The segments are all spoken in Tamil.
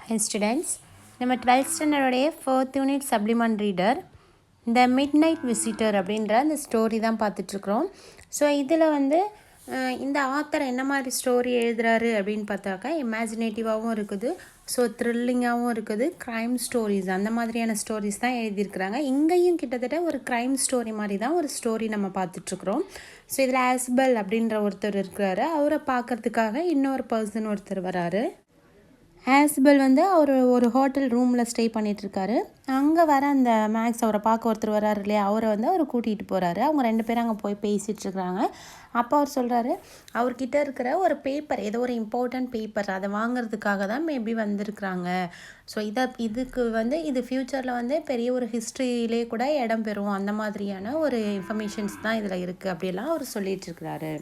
Hi students, நம்ம 12th ஸ்டாண்டர்டோடைய 4th unit supplement reader இந்த மிட் நைட் விசிட்டர் அப்படின்ற அந்த ஸ்டோரி தான் பார்த்துட்ருக்குறோம். ஸோ இதில் வந்து இந்த ஆத்தர் என்ன மாதிரி ஸ்டோரி எழுதுகிறாரு அப்படின்னு பார்த்தாக்கா இமேஜினேட்டிவாகவும் இருக்குது, ஸோ த்ரில்லிங்காகவும் இருக்குது, க்ரைம் ஸ்டோரிஸ் அந்த மாதிரியான ஸ்டோரிஸ் தான் எழுதியிருக்கிறாங்க. இங்கேயும் கிட்டத்தட்ட ஒரு க்ரைம் ஸ்டோரி மாதிரி தான் ஒரு ஸ்டோரி நம்ம பார்த்துட்ருக்குறோம். ஸோ இதில் ஆஸ்பெல் அப்படின்ற ஒருத்தர் இருக்கிறாரு, அவரை பார்க்குறதுக்காக இன்னொரு பர்சன் ஒருத்தர் வராரு. ஆஸ்பெல் வந்து அவர் ஒரு ஹோட்டல் ரூமில் ஸ்டே பண்ணிகிட்ருக்காரு. அங்கே வர அந்த மேக்ஸ் அவரை பார்க்க ஒருத்தர் வராரு இல்லையா, அவரை வந்து அவர் கூட்டிகிட்டு போகிறாரு. அவங்க 2 பேரும் அங்கே போய் பேசிகிட்ருக்குறாங்க. அப்போ அவர் சொல்கிறாரு, அவர்கிட்ட இருக்கிற ஒரு பேப்பர், ஏதோ ஒரு இம்பார்ட்டண்ட் பேப்பர், அதை வாங்கிறதுக்காக தான் மேபி வந்திருக்கிறாங்க. ஸோ இதுக்கு வந்து இது ஃப்யூச்சரில் வந்து பெரிய ஒரு ஹிஸ்ட்ரியிலே கூட இடம் பெறும், அந்த மாதிரியான ஒரு இன்ஃபர்மேஷன்ஸ் தான் இதில் இருக்குது அப்படிலாம் அவர் சொல்லிகிட்ருக்கிறாரு.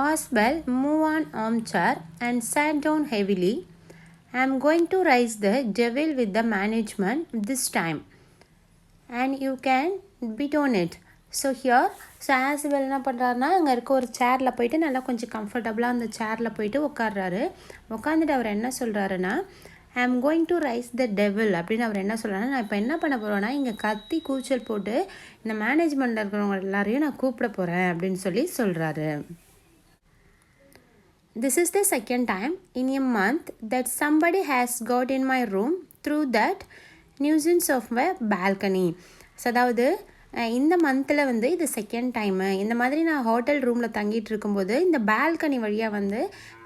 Asbel moved on armchair and sat down heavily. I am going to raise the devil with the management this time, and you can bet on it. So Aspel என்ன பண்ணுறாருனா, அங்கே இருக்க ஒரு சேரில் போயிட்டு நல்லா கொஞ்சம் கம்ஃபர்டபுளாக அந்த சேரில் போயிட்டு உட்காடுறாரு. உட்காந்துட்டு அவர் என்ன சொல்கிறாருன்னா, I am going to rise the devil அப்படின்னு அவர் என்ன சொல்கிறாருன்னா, நான் இப்போ என்ன பண்ண போகிறேன்னா, இங்கே கத்தி கூச்சல் போட்டு இந்த மேனேஜ்மெண்ட்டில் இருக்கிறவங்க எல்லாரையும் நான் கூப்பிட போகிறேன் அப்படின்னு சொல்கிறாரு. This is the second time in a month that somebody has got in my room through that nuisance of my balcony. So அதாவது இந்த மந்தில் வந்து இது செகண்ட் டைமு, இந்த மாதிரி நான் ஹோட்டல் ரூமில் தங்கிட்டு இருக்கும்போது இந்த பால்கனி வழியாக வந்து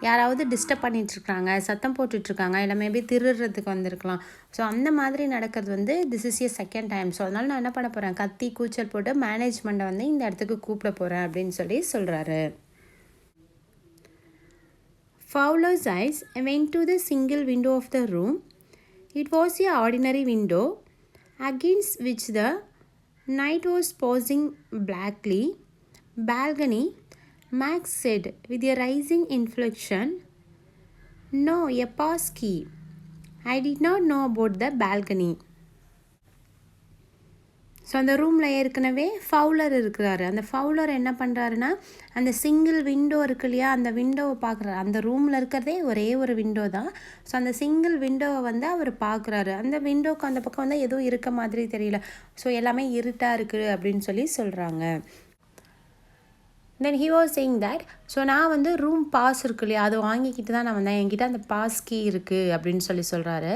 யாராவது டிஸ்டர்ப் பண்ணிகிட்ருக்காங்க, சத்தம் போட்டுட்ருக்காங்க, இல்லை மேபி திருடுறதுக்கு வந்திருக்கலாம். ஸோ அந்த மாதிரி நடக்கிறது வந்து this is a second time. So அதனால் நான் என்ன பண்ண போகிறேன், கத்தி கூச்சல் போட்டு மேனேஜ்மெண்ட்டை வந்து இந்த இடத்துக்கு கூப்பிட போகிறேன் அப்படின்னு சொல்கிறாரு. Fowler's eyes went to the single window of the room. It was an ordinary window, against which the night was posing blackly. Balcony, Max said with a rising inflection. No, a pass key. I did not know about the balcony. So அந்த ரூமில் ஏற்கனவே ஃபவுலர் இருக்கிறாரு. அந்த ஃபவுலர் என்ன பண்ணுறாருன்னா, அந்த சிங்கிள் விண்டோ இருக்கு இல்லையா, அந்த விண்டோவை பார்க்குறாரு. அந்த ரூமில் இருக்கிறதே ஒரே ஒரு விண்டோ தான். ஸோ அந்த சிங்கிள் விண்டோவை வந்து அவர் பார்க்குறாரு. அந்த விண்டோக்கு அந்த பக்கம் வந்து எதுவும் இருக்க மாதிரி தெரியல. ஸோ எல்லாமே இருட்டாக இருக்குது அப்படின்னு சொல்கிறாங்க. Then he was saying that, so நான் வந்து ரூம் பாஸ் இருக்கு இல்லையா, அதை வாங்கிக்கிட்டு தான் நான் வந்தேன், என்கிட்ட அந்த பாஸ் கீ இருக்குது அப்படின்னு சொல்கிறாரு.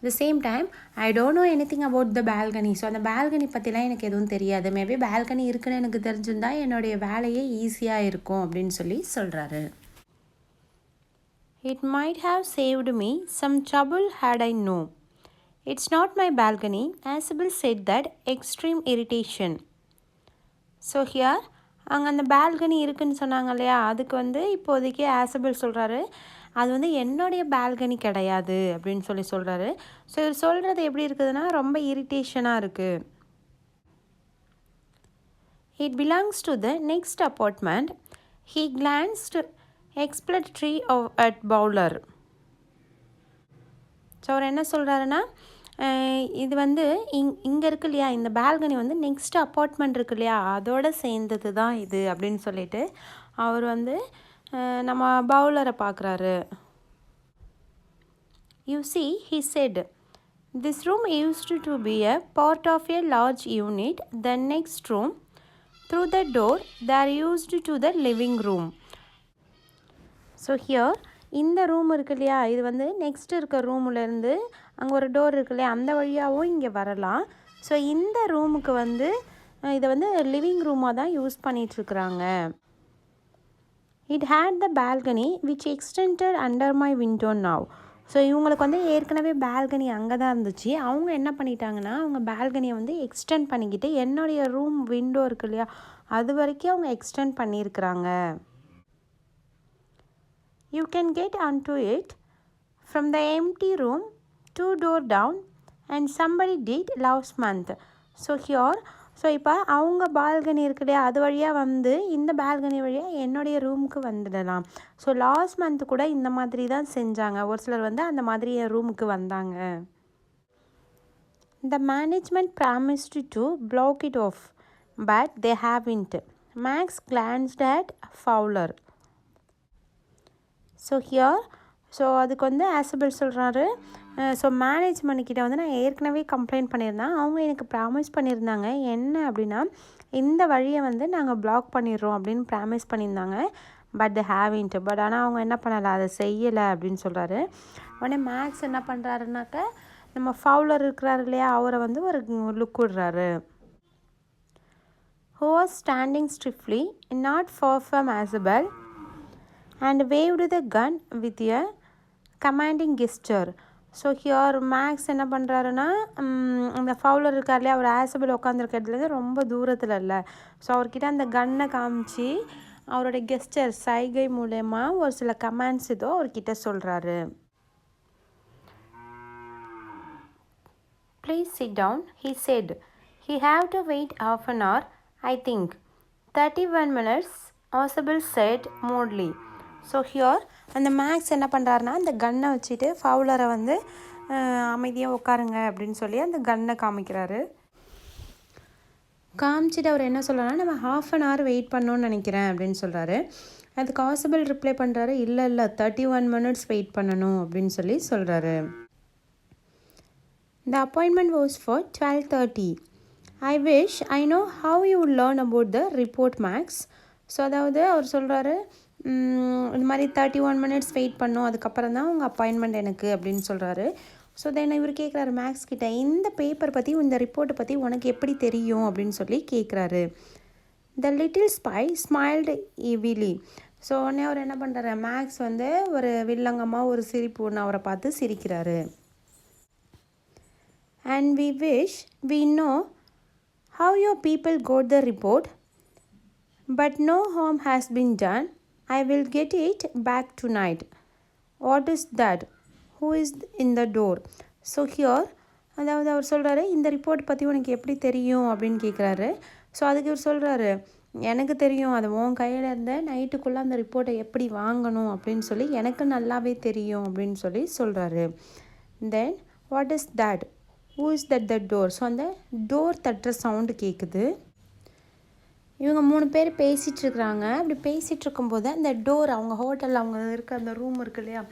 The same time I don't know anything about the balcony. So அந்த பால்கனி பற்றிலாம் எனக்கு எதுவும் தெரியாது. மேபி பால்கனி இருக்குன்னு எனக்கு தெரிஞ்சிருந்தால் என்னுடைய வேலையே ஈஸியாக இருக்கும் அப்படின்னு சொல்கிறாரு. It might have saved me some trouble had I know. It's not my balcony. Aspel said that extreme irritation. So here அங்கே அந்த பால்கனி இருக்குதுன்னு சொன்னாங்க இல்லையா, அதுக்கு வந்து இப்போதைக்கு ஆஸ்பெல் சொல்கிறாரு, அது வந்து என்னுடைய பால்கனி கிடையாது அப்படின்னு சொல்கிறாரு. ஸோ இவர் சொல்கிறது எப்படி இருக்குதுன்னா, ரொம்ப இரிட்டேஷனாக இருக்குது. It belongs to the next apartment. He glanced exploratory at Bowler. So அவர் என்ன சொல்கிறாருன்னா, இது வந்து இங்கே இருக்கு இல்லையா, இந்த பால்கனி வந்து நெக்ஸ்ட் அப்பார்ட்மெண்ட் இருக்கு இல்லையா, அதோடு சேர்ந்தது தான் இது அப்படின்னு சொல்லிட்டு அவர் வந்து நம்ம பவுலரை பார்க்குறாரு. You see, he said, this room used to be a part of a large unit. The next room, through the door, there used to the living room. So here, இந்த ரூம் இருக்கு இல்லையா, இது வந்து நெக்ஸ்ட் இருக்க ரூம்லேருந்து அங்கே ஒரு டோர் இருக்கு இல்லையா, அந்த வழியாகவும் இங்கே வரலாம். ஸோ இந்த ரூமுக்கு வந்து இதை வந்து லிவிங் ரூமாக தான் use பண்ணிகிட்ருக்குறாங்க. It had the balcony which extended under my window now. So இவங்களுக்கு வந்து ஏற்கனவே பால்கனி அங்கே தான் இருந்துச்சு. அவங்க என்ன பண்ணிட்டாங்கன்னா, அவங்க பால்கனியை வந்து எக்ஸ்டெண்ட் பண்ணிக்கிட்டு என்னுடைய ரூம் விண்டோ இருக்கு இல்லையா, அது வரைக்கும் அவங்க எக்ஸ்டெண்ட் பண்ணியிருக்கிறாங்க. You can get onto it from the empty room 2 doors down and somebody did last month. So here, so இப்போ அவங்க பால்கனி இருக்கு இல்லையா, அது வழியாக வந்து இந்த பால்கனி வழியாக என்னுடைய ரூமுக்கு வந்துடலாம். ஸோ லாஸ்ட் மந்த் கூட இந்த மாதிரி தான் செஞ்சாங்க. ஒரு சிலர் வந்து அந்த மாதிரி என் ரூமுக்கு வந்தாங்க. The management promised to block it off, but they haven't. Max glanced at Fowler. So here so அதுக்கு வந்து ஆசபிள் சொல்கிறாரு, ஸோ மேனேஜ்மெண்ட்கிட்ட வந்து நான் ஏற்கனவே கம்ப்ளைண்ட் பண்ணியிருந்தேன். அவங்க எனக்கு ப்ராமிஸ் பண்ணியிருந்தாங்க. என்ன அப்படின்னா, இந்த வழியை வந்து நாங்கள் பிளாக் பண்ணிடுறோம் அப்படின்னு ப்ராமிஸ் பண்ணியிருந்தாங்க. பட் ஹேவின்ட்டு ஆனால் அவங்க என்ன பண்ணலை, அதை செய்யலை அப்படின்னு சொல்கிறாரு. உடனே மேக்ஸ் என்ன பண்ணுறாருனாக்க, நம்ம ஃபவுலர் இருக்கிறாரு இல்லையா, அவரை வந்து ஒரு லுக் விடுறாரு. Who was standing stiffly, not far from Isabel, and waved the gun with a commanding gesture. So here Max என்ன பண்ணுறாருன்னா, அந்த ஃபவுலர் இருக்கார் இல்லையா, அவர் ஆசபிள் உட்காந்துருக்க இடத்துலேருந்து ரொம்ப தூரத்தில் இல்லை, ஸோ அவர்கிட்ட அந்த கன்னை காமிச்சு அவருடைய கெஸ்டர் சைகை மூலயமா ஒரு சில கமாண்ட்ஸ் இதோ அவர்கிட்ட சொல்கிறாரு. Please sit down, he said. He have to wait half an hour, I think. 31 minutes, Isabel said moodily. So here அந்த மேக்ஸ் என்ன பண்ணுறாருனா, அந்த கன்னை வச்சுட்டு ஃபவுலரை வந்து அமைதியாக உட்காருங்க அப்படின்னு சொல்லி அந்த கன்னை காமிக்கிறாரு. காமிச்சிட்டு அவர் என்ன சொல்கிறாருன்னா, நம்ம half an hour வெயிட் பண்ணணும்னு நினைக்கிறேன் அப்படின்னு சொல்கிறாரு. அதுக்கு ஆசபிள் ரிப்ளை பண்ணுறாரு, இல்லை 31 minutes வெயிட் பண்ணணும் அப்படின்னு சொல்லி சொல்கிறாரு. The appointment was for 12:30. I wish I know how you would learn about the report, Max. So அதாவது அவர் சொல்கிறாரு, இந்த மாதிரி 31 minutes வெயிட் பண்ணோம், அதுக்கப்புறம் தான் உங்கள் அப்பாயின்மெண்ட் எனக்கு அப்படின்னு சொல்கிறாரு. ஸோ தென் இவர் கேட்குறாரு மேக்ஸ் கிட்ட, இந்த பேப்பர் பற்றி, இந்த ரிப்போர்ட்டை பற்றி உனக்கு எப்படி தெரியும் அப்படின்னு சொல்லி கேட்குறாரு. The little spy smiled evilly. So உடனே அவர் என்ன பண்ணுறாரு, மேக்ஸ் வந்து ஒரு வில்லங்கமாக ஒரு சிரிப்பு ஒன்று அவரை பார்த்து சிரிக்கிறாரு. And we wish we know how your people got the report, but no harm has been done. I will get it back tonight. What is that? Who is in the door? So here, அதாவது அவர் சொல்கிறாரு, இந்த ரிப்போர்ட் பற்றி உனக்கு எப்படி தெரியும் அப்படின்னு கேட்குறாரு. ஸோ அதுக்கு இவர் சொல்கிறாரு, எனக்கு தெரியும், அது உன் கையில் இருந்த நைட்டுக்குள்ளே அந்த ரிப்போர்ட்டை எப்படி வாங்கணும் அப்படின்னு சொல்லி எனக்கு நல்லாவே தெரியும் அப்படின்னு சொல்லி சொல்கிறாரு. Then what is that? Who is that the door? So அந்த டோர் தட்டுற சவுண்டு கேட்குது. இவங்க 3 பேர் பேசிகிட்ருக்குறாங்க. அப்படி பேசிகிட்டு இருக்கும்போது அந்த டோர், அவங்க ஹோட்டலில் அவங்க இருக்க அந்த ரூம் இருக்கு இல்லையா,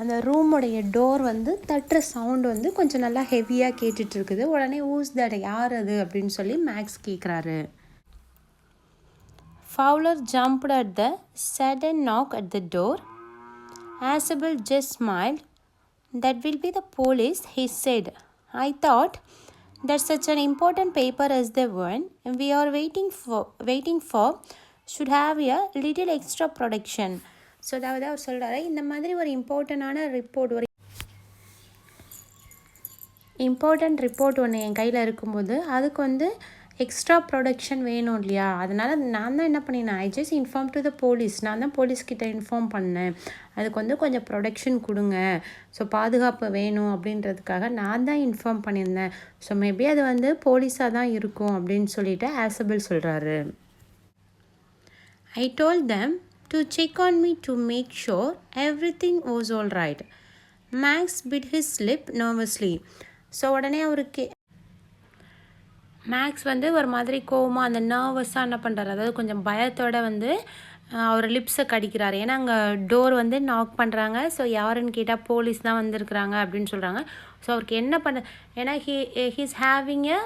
அந்த ரூமுடைய டோர் வந்து தட்டுற சவுண்டு வந்து கொஞ்சம் நல்லா ஹெவியாக கேட்டுட்ருக்குது. உடனே ஊஸ் தட், யார் அது அப்படின்னு சொல்லி மேக்ஸ் கேட்குறாரு. Fowler jumped at the sudden knock at the door. Isabel just smiled. That will be the police, he said. I thought that such an important paper as the one we are waiting for should have a little extra protection. So அதாவது அவர் சொல்கிறாரு, இந்த மாதிரி ஒரு இம்பார்ட்டண்டான ரிப்போர்ட், ஒரு இம்பார்ட்டண்ட் ரிப்போர்ட் ஒன்று என் கையில் இருக்கும்போது அதுக்கு வந்து எக்ஸ்ட்ரா ப்ரொடக்ஷன் வேணும் இல்லையா, அதனால் நான் தான் என்ன பண்ணினேன், I just inform to the police, நான் தான் போலீஸ்கிட்ட இன்ஃபார்ம் பண்ணேன், அதுக்கு வந்து கொஞ்சம் ப்ரொடக்ஷன் கொடுங்க, ஸோ பாதுகாப்பு வேணும் அப்படின்றதுக்காக நான் தான் இன்ஃபார்ம் பண்ணியிருந்தேன், ஸோ மேபி அது வந்து போலீஸாக தான் இருக்கும் அப்படின்னு சொல்லிட்டு ஆசபிள் சொல்கிறாரு. I told them to check on me to make sure everything was all right. Max bit his lip nervously. So உடனே அவருக்கு மேக்ஸ் வந்து ஒரு மாதிரி கோவமாக அந்த நர்வஸாக என்ன பண்ணுறாரு, அதாவது கொஞ்சம் பயத்தோடு வந்து அவர் லிப்ஸை கடிக்கிறாரு. ஏன்னா அங்கே டோர் வந்து நாக் பண்ணுறாங்க. ஸோ யாருன்னு கேட்டால் போலீஸ் தான் வந்திருக்கிறாங்க அப்படின்னு சொல்கிறாங்க. ஸோ அவருக்கு என்ன பண்ண, ஏன்னா he's having a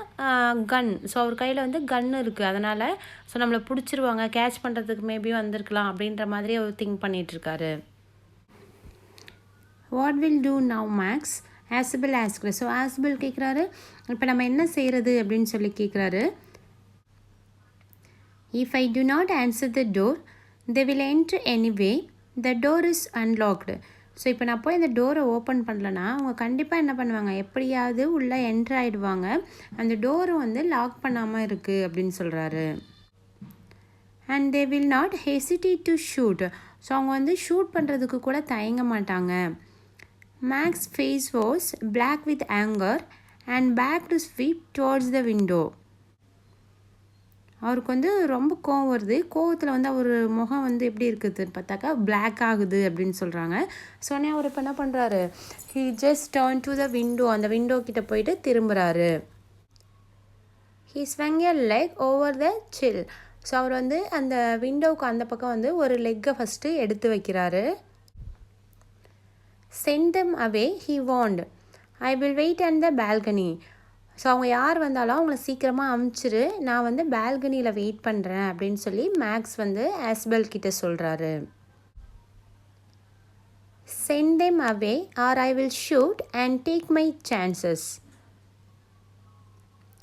gun. So அவர் கையில் வந்து கன் இருக்குது, அதனால் ஸோ நம்மளை பிடிச்சிருவாங்க, கேட்ச் பண்ணுறதுக்கு மேபி வந்திருக்கலாம் அப்படின்ற மாதிரி அவர் திங்க் பண்ணிகிட்ருக்காரு. What will do now Max? Asable asked. So Asable கேட்குறாரு, இப்போ நம்ம என்ன செய்கிறது அப்படின்னு சொல்லி கேட்குறாரு. If I do not answer the door they will enter anyway. The door is unlocked. So இப்போ நான் போய் இந்த டோரை ஓப்பன் பண்ணலன்னா அவங்க கண்டிப்பாக என்ன பண்ணுவாங்க, எப்படியாவது உள்ளே என்ட்ரு ஆகிடுவாங்க, அந்த டோரை வந்து லாக் பண்ணாமல் இருக்குது அப்படின்னு சொல்கிறாரு. And they will not hesitate to shoot. So அவங்க வந்து ஷூட் பண்ணுறதுக்கு கூட தயங்க மாட்டாங்க. Max's face was black with anger and backed his feet towards the window. அவருக்கு வந்து ரொம்ப கோவம் வருது. கோவத்தில் வந்து அவர் முகம் வந்து எப்படி இருக்குதுன்னு பார்த்தாக்கா பிளாக் ஆகுது அப்படின்னு சொல்கிறாங்க. சொன்னே அவர் இப்போ என்ன பண்ணுறாரு, he just turned to the window. அந்த விண்டோ கிட்ட போயிட்டு திரும்புகிறாரு. he swung a leg over the chill. So அவர் வந்து அந்த விண்டோவுக்கு அந்த பக்கம் வந்து ஒரு லெக்கை ஃபஸ்ட்டு எடுத்து வைக்கிறாரு. Send them away, he warned. I will wait on the balcony. So அவங்க யார் வந்தாலும் அவங்கள சீக்கிரமாக அமுச்சிரு, நான் வந்து பால்கனியில் வெயிட் பண்ணுறேன் அப்படின்னு சொல்லி மேக்ஸ் வந்து ஆஸ்பெல் கிட்ட சொல்கிறாரு. Send them away or I will shoot and take my chances.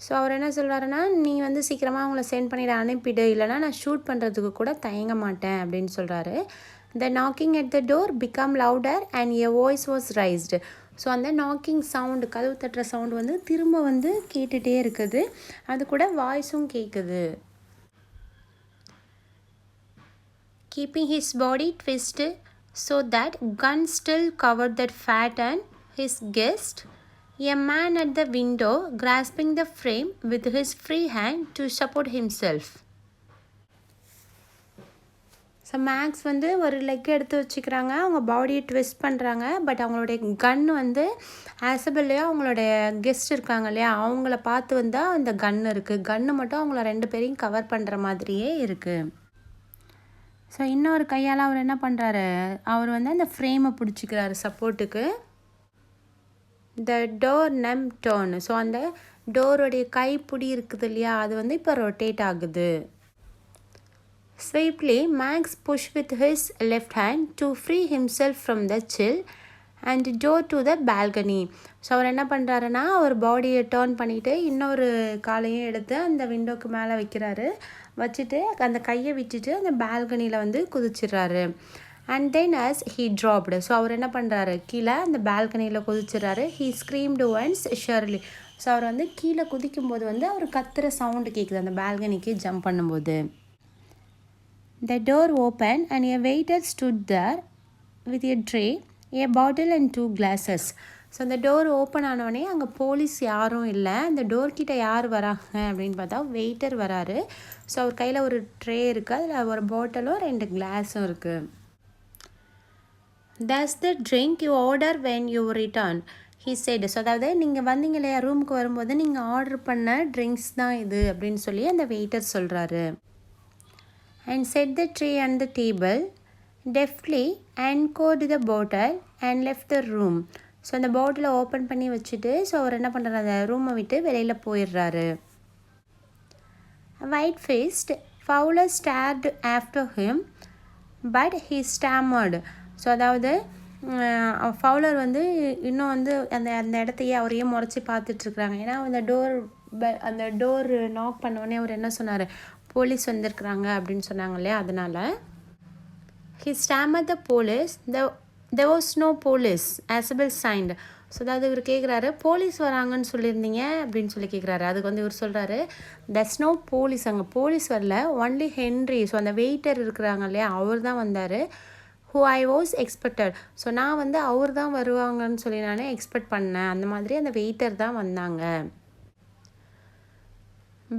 So அவர் என்ன சொல்கிறாருன்னா, நீ வந்து சீக்கிரமாக அவங்கள சென்ட் பண்ணிவிட, அனுப்பிடு, இல்லைனா நான் ஷூட் பண்ணுறதுக்கு கூட தயங்க மாட்டேன் அப்படின்னு சொல்கிறாரு. The knocking at the door become louder and a voice was raised. So அந்த நாக்கிங் சவுண்டு, கதவு தட்டுற சவுண்டு வந்து திரும்ப வந்து கேட்டுகிட்டே இருக்குது, அது கூட வாய்ஸும் கேட்குது. Keeping his body twisted so that gun still covered that fat and his guest, a man at the window grasping the frame with his free hand to support himself. So Max வந்து ஒரு லெக் எடுத்து வச்சுக்கிறாங்க, அவங்க பாடியை ட்விஸ்ட் பண்ணுறாங்க. பட் அவங்களுடைய கன் வந்து ஆசபிள்லையோ அவங்களுடைய கெஸ்ட் இருக்காங்க இல்லையா, அவங்கள பார்த்து வந்தால் அந்த கன் இருக்குது. கன்று மட்டும் அவங்கள 2 பேரையும் கவர் பண்ணுற மாதிரியே இருக்குது. ஸோ இன்னொரு கையால் அவர் என்ன பண்ணுறாரு, அவர் வந்து அந்த ஃப்ரேமை பிடிச்சிக்கிறாரு சப்போர்ட்டுக்கு. The door knob turn. So அந்த டோருடைய கைப்பிடி இருக்குது இல்லையா, அது வந்து இப்போ ரொட்டேட் ஆகுது. Swiftly, Max pushed with his left hand to free himself from the chill and door to the balcony. So அவர் என்ன பண்ணுறாருன்னா, அவர் பாடியை டேர்ன் பண்ணிவிட்டு இன்னொரு காலையும் எடுத்து அந்த விண்டோக்கு மேலே வைக்கிறாரு. வச்சுட்டு அந்த கையை விட்டுட்டு அந்த பால்கனியில் வந்து குதிச்சிடுறாரு. And then as he dropped. So அவர் என்ன பண்ணுறாரு, கீழே அந்த பால்கனியில் குதிச்சிடுறாரு. he screamed once surely. So அவர் வந்து கீழே குதிக்கும்போது வந்து அவர் கத்துற சவுண்டு கேட்குது அந்த பால்கனிக்கு ஜம்ப் பண்ணும்போது. The door opened and a waiter stood there with a tray, a bottle and 2 glasses. So அந்த டோர் ஓப்பன் ஆனோடனே அங்கே போலீஸ் யாரும் இல்லை. அந்த டோர்கிட்ட யார் வராங்க அப்படின்னு பார்த்தா வெயிட்டர் வராரு. ஸோ அவர் கையில் ஒரு ட்ரே இருக்குது, அதில் ஒரு பாட்டிலும் 2 கிளாஸும் இருக்குது. That's the drink you order when you return, he said. So அதாவது நீங்கள் வந்தீங்க இல்லையா ரூமுக்கு வரும்போது நீங்கள் ஆர்டர் பண்ண ட்ரிங்க்ஸ் தான் இது அப்படின்னு சொல்லி அந்த வெயிட்டர் சொல்கிறாரு. And set the tray on the table, deftly anchored the bottle and left the room. So அந்த பாட்டிலை ஓப்பன் பண்ணி வச்சுட்டு ஸோ அவர் என்ன பண்ணுறாரு, அந்த ரூமை விட்டு வெளியில் போயிடுறாரு. White faced, Fowler stared after him, but he stammered. So அதாவது ஃபவுலர் வந்து இன்னும் வந்து அந்த அந்த இடத்தையே அவரையே முறைச்சி பார்த்துட்ருக்குறாங்க. ஏன்னா அந்த டோர் நாக் பண்ணோடனே அவர் என்ன சொன்னார், போலீஸ் வந்திருக்குறாங்க அப்படின்னு சொன்னாங்க இல்லையா, அதனால் he stammered the police. There was no police, Asbel signed. So அதாவது இவர் கேட்குறாரு, போலீஸ் வராங்கன்னு சொல்லியிருந்தீங்க அப்படின்னு சொல்லி கேட்குறாரு. அதுக்கு வந்து இவர் சொல்கிறாரு, there's no police, அங்கே போலீஸ் வரல, ஒன்லி ஹென்ரி. ஸோ அந்த வெயிட்டர் இருக்கிறாங்க இல்லையா, அவர் தான் வந்தார். who I was expected. So நான் வந்து அவர் தான் வருவாங்கன்னு சொல்லி நானே எக்ஸ்பெக்ட் பண்ணேன், அந்த மாதிரி அந்த வெயிட்டர் தான் வந்தாங்க.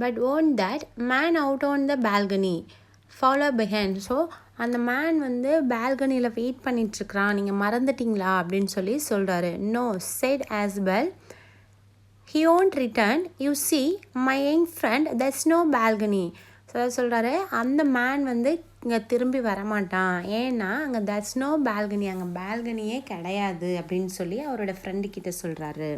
But won't that man out on the balcony follow behind? So அந்த மேன் வந்து பால்கனியில் வெயிட் பண்ணிகிட்ருக்கிறான், நீங்கள் மறந்துட்டிங்களா அப்படின்னு சொல்லி சொல்கிறாரு. No, said Asbel. He won't return. You see, my young friend, there's no balcony. So சொல்கிறாரு, அந்த மேன் வந்து இங்கே திரும்பி வரமாட்டான், ஏன்னா அங்கே there's no balcony, அங்கே பால்கனியே கிடையாது அப்படின்னு சொல்லி அவரோட ஃப்ரெண்டுக்கிட்ட சொல்கிறாரு.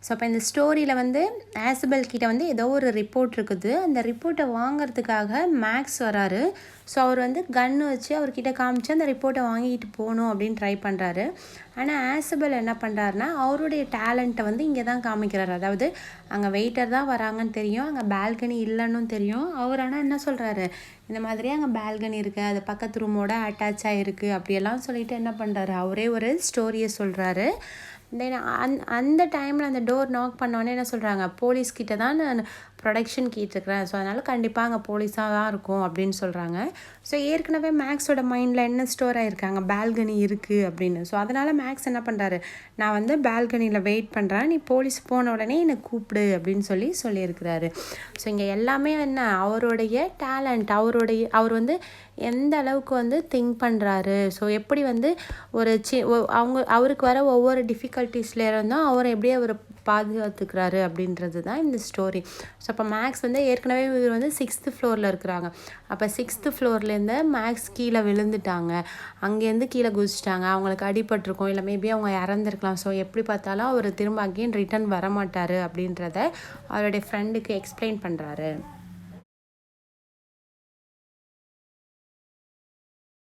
ஸோ அப்போ இந்த ஸ்டோரியில் வந்து ஆசபெல் கிட்ட வந்து ஏதோ ஒரு ரிப்போர்ட் இருக்குது, அந்த ரிப்போர்ட்டை வாங்கிறதுக்காக மேக்ஸ் வராரு. ஸோ அவர் வந்து கன்று வச்சு அவர்கிட்ட காமிச்சு அந்த ரிப்போர்ட்டை வாங்கிட்டு போகணும் அப்படின்னு ட்ரை பண்ணுறாரு. ஆனால் ஆசபெல் என்ன பண்ணுறாருனா அவருடைய டேலண்ட்டை வந்து இங்கே தான் காமிக்கிறாரு. அதாவது அங்கே வெயிட்டர் தான் வராங்கன்னு தெரியும், அங்கே பால்கனி இல்லைன்னு தெரியும். அவர் ஆனால் என்ன சொல்கிறாரு, இந்த மாதிரி அங்கே பால்கனி இருக்குது, அது பக்கத்து ரூமோட அட்டாச் ஆகிருக்கு அப்படியெல்லாம் சொல்லிட்டு என்ன பண்ணுறாரு, அவரே ஒரு ஸ்டோரியை சொல்கிறாரு. தென் அந்த டைமில் அந்த டோர் நாக் பண்ணோன்னே என்ன சொல்கிறாங்க, போலீஸ்கிட்ட தான் நான் ப்ரொடெக்ஷன் கேட்டிருக்கிறேன், ஸோ அதனால் கண்டிப்பாக அங்கே போலீஸாக தான் இருக்கும் அப்படின்னு சொல்கிறாங்க. ஸோ ஏற்கனவே மேக்ஸோட மைண்டில் என்ன ஸ்டோர் ஆகிருக்காங்க, பால்கனி இருக்குது அப்படின்னு. ஸோ அதனால் மேக்ஸ் என்ன பண்ணுறாரு, நான் வந்து பால்கனியில் வெயிட் பண்ணுறேன், நீ போலீஸ் போன உடனே என்னை கூப்பிடு அப்படின்னு சொல்லியிருக்கிறாரு. ஸோ இங்கே எல்லாமே என்ன, அவருடைய டேலண்ட், அவர் வந்து எந்த அளவுக்கு வந்து திங்க் பண்ணுறாரு, ஸோ எப்படி வந்து ஒரு அவருக்கு வர ஒவ்வொரு டிஃபிகல்ட்டிஸில் இருந்தும் அவர் எப்படி அவர் பாதுகாத்துக்கிறாரு அப்படின்றது தான் இந்த ஸ்டோரி. ஸோ அப்போ மேக்ஸ் வந்து ஏற்கனவே இவர் வந்து 6th ஃப்ளோரில் இருக்கிறாங்க. அப்போ 6th ஃப்ளோர்லேருந்து மேக்ஸ் கீழே விழுந்துட்டாங்க. அங்கேருந்து கீழே குதிச்சிட்டாங்க. அவங்களுக்கு அடிபட்டிருக்கும், இல்லை மேபி அவங்க இறந்துருக்கலாம். ஸோ எப்படி பார்த்தாலும் அவர் திரும்ப அகெயின் ரிட்டர்ன் வரமாட்டார் அப்படின்றத அவருடைய ஃப்ரெண்டுக்கு எக்ஸ்பிளைன் பண்ணுறாரு.